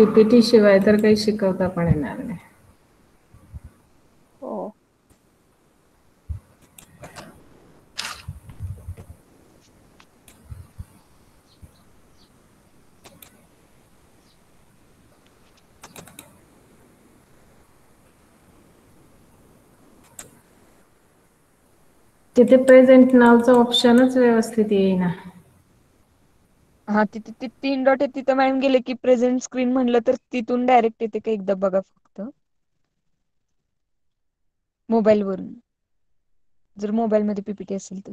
PPT शिवाय तर काही शिकवता पण येणार नाही. हो. तिथे प्रेझेंट नावचं ऑप्शनच व्यवस्थित येईना. हा तिथे ते 3 डॉट आहे तिथं मॅडम गेले की प्रेझेंट स्क्रीन म्हणलं तर तिथून डायरेक्ट येते का एकदा बघा फक्त. मोबाईल वरून जर मोबाईल मध्ये पीपीटी असेल तर.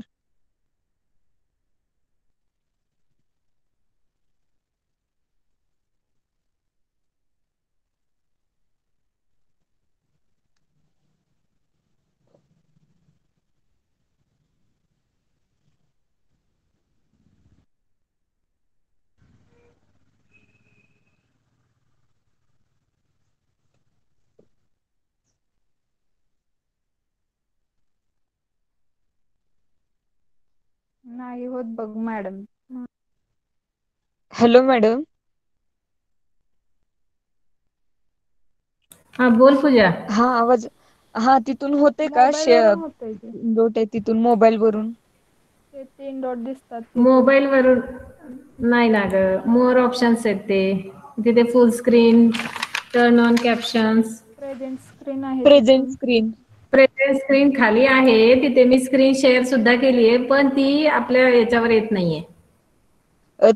नाही होत बघ मॅडम. Hello madam. हा बोल पूजा. हा आवाज हा तिथून होते का डोट आहे तिथून मोबाईल वरून. ते 3 डॉट दिसतात तिथून. मोबाईल वरून नाही ना ग, मोर ऑप्शन्स आहेत ते तिथे फुल screen, turn on captions, present screen आहे तिथून. प्रेझेंट स्क्रीन खाली आहे तिथे मी स्क्रीन शेअर सुद्धा केलीय पण ती आपल्या याच्यावर येत नाहीये.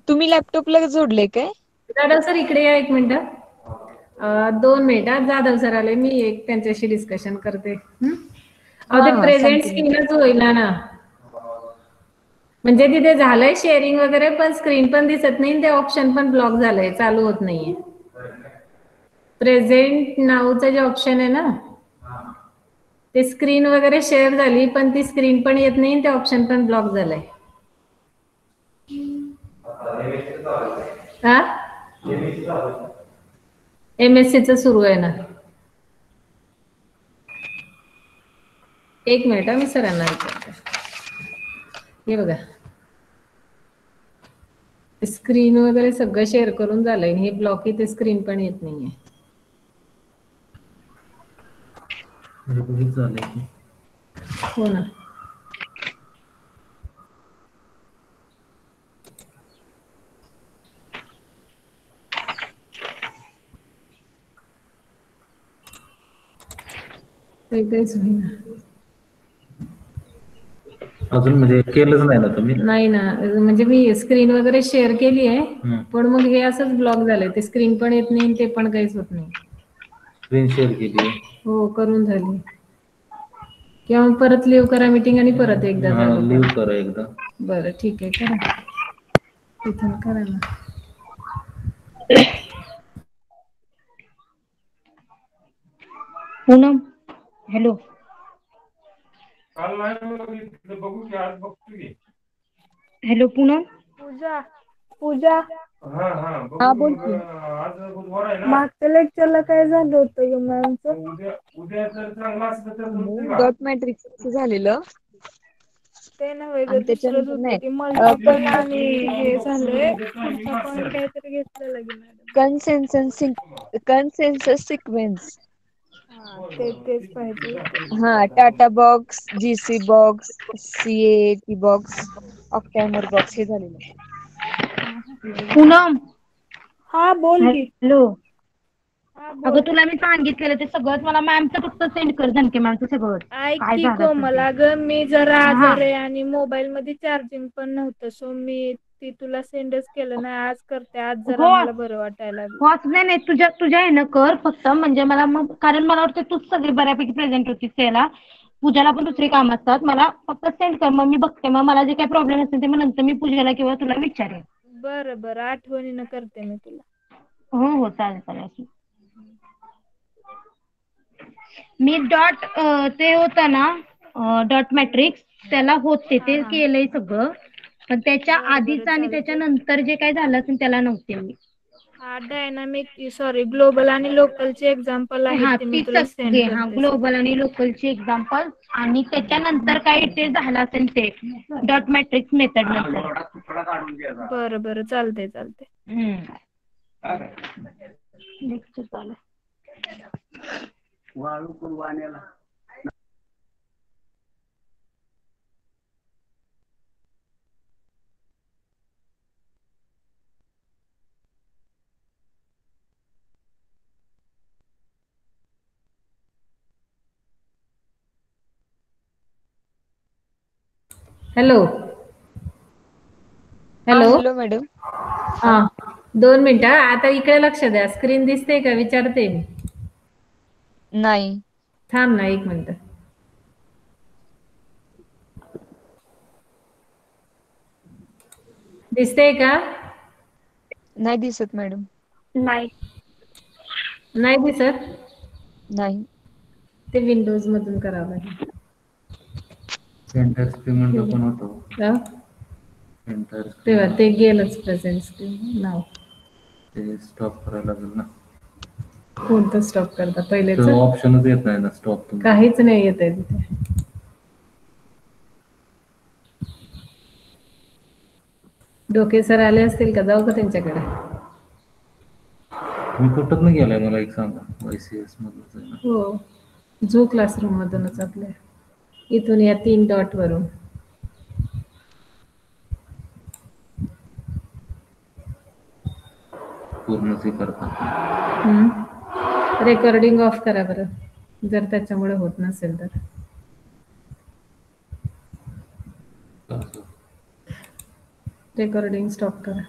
तुम्ही लॅपटॉपला जोडले काय? जाधव सर इकडे या एक मिनिट. 2 मिनिटात जाधव सर आले मी एक त्यांच्याशी डिस्कशन करते. अहो हा ते हा प्रेझेंट सांगते मी. स्क्रीनच होईना ना. म्हणजे तिथे झालंय शेअरिंग वगैरे पण स्क्रीन पण दिसत नाही ते ऑप्शन पण ब्लॉक झालंय चालू होत नाहीये. प्रेझेंट नाऊचं जे ऑप्शन आहे ना ते स्क्रीन वगैरे शेअर झाली पण ती स्क्रीन पण येत नाही ते ऑप्शन पण ब्लॉक झालंय. हा MSC च सुरू आहे ना. एक मिनिट मी सरांना विचारते. हे बघा स्क्रीन वगैरे सगळं शेअर करून झालंय हे ब्लॉक इथे स्क्रीन पण येत नाहीये. हो ना. काहीच होईना. अजून म्हणजे केलंच नाही ना तुम्ही? नाही ना म्हणजे मी स्क्रीन वगैरे शेअर केली आहे पण मग हे असंच ब्लॉक झालंय ते स्क्रीन पण येत नाही ते पण काहीच होत नाही. स्क्रीन शेअर केली. हो करून झाली. किंवा परत लिव्ह करा मीटिंग आणि परत एकदा लिव्ह करा एकदा. बरं ठीक आहे करा. तिथून करा ना. पूनम हॅलो. काल नाही बघू की आज बघतो की. हॅलो पूनम. पूजा हा बोल की. मागच्या लेक्चरला काय झालं होतं ग मॅमच? उद्या जर चांगला असलं तर जमतंय का? डॉट मॅट्रिक्स झालेलं. ते नव्हे ग आणि दुसरंच त्याच्यानंतर होतं नाही ते मल्टिपल पण आणि हे झालंय पुढचा पॉईंट काहीतरी घेतलेलं की मॅडम. Consensus sequence. हा तेच पाहिजे होतं. हा TATA box, GC box, CAT box, octamer box हे झालेलं. पूनम हा बोल की. हॅलो. अगं तुला मी सांगितलेलं ते सगळंच मला मॅमचं फक्त सेंड कर दणके मॅमचं सगळं. ऐक काय की झालं असेल ते. कोमल अगं मी जरा हा आजारी आहे आणि मोबाईल मध्ये चार्जिंग पण नव्हतं सो मी ती तुला सेंडच केलं नाही आज करते आज जरा मला बरं वाटायला लागलं. नाही तुझ्या हे न कर फक्त म्हणजे मला मग कारण मला वाटतं तूच सगळी बऱ्यापैकी प्रेझेंट होतीस त्याला. पूजाला पण दुसरी काम असतात मला फक्त सेंड कर मग मी बघते मग मला जे काही प्रॉब्लेम असेल ते मग नंतर मी पूजाला किंवा तुला विचारेन. बरं आठवणीनं करते मी तुला. हो चालेल. मी डॉट ते होत ना डॉट मॅट्रिक्स त्याला होते हा ते हा केलंय सगळं पण त्याच्या बरं आधीच आणि त्याच्या चालतंय. नंतर जे काय झालं असेल त्याला नव्हते मी. हा डायनामिक सॉरी ग्लोबल आणि लोकलचे एक्झाम्पल आहेत हा ते मी ती तुला सेंड सगळे हा करते सगळे. ग्लोबल आणि लोकलची एक्झाम्पल आणि त्याच्यानंतर काही ते झालं असेल ते डॉट मॅट्रिक्स मेथड नंतर. बरं चालतंय. हम्म. लेक्चर चालू आहे. Hello hello hello madam. हा 2 मिनिटं आता इकडे लक्ष द्या. स्क्रीन दिसते का विचारते मी. नाही. थांब ना 1 मिनिट. दिसते का? नाही दिसत मॅडम. नाही. नाही दिसत. नाही. ते विंडोज मधून करावं लागेल. सेंटर स्क्रीन पण होतो. हा? सेंटर तेव्हा स्क्रीन ते गेलंच प्रेझेंट स्क्रीन नाव. ते स्टॉप करायला लागेल ना. कोणतं स्टॉप करता पहिलेच? तो ऑप्शनच येत नाही ना स्टॉप. काहीच नाही येत आहे तिथे. डोके सर आले असतील का? जाऊ का त्यांच्याकडे? मी कुठं गेलाय मला एक सांगा. YCS मधूनच आहे ना. हो झू क्लासरूम मधूनच आपल्या इथून या 3 डॉट वरून. पूर्ण ते करता. रेकॉर्डिंग ऑफ करा बरं जर त्याच्यामुळे होत नसेल तर. असं. रेकॉर्डिंग स्टॉप करा.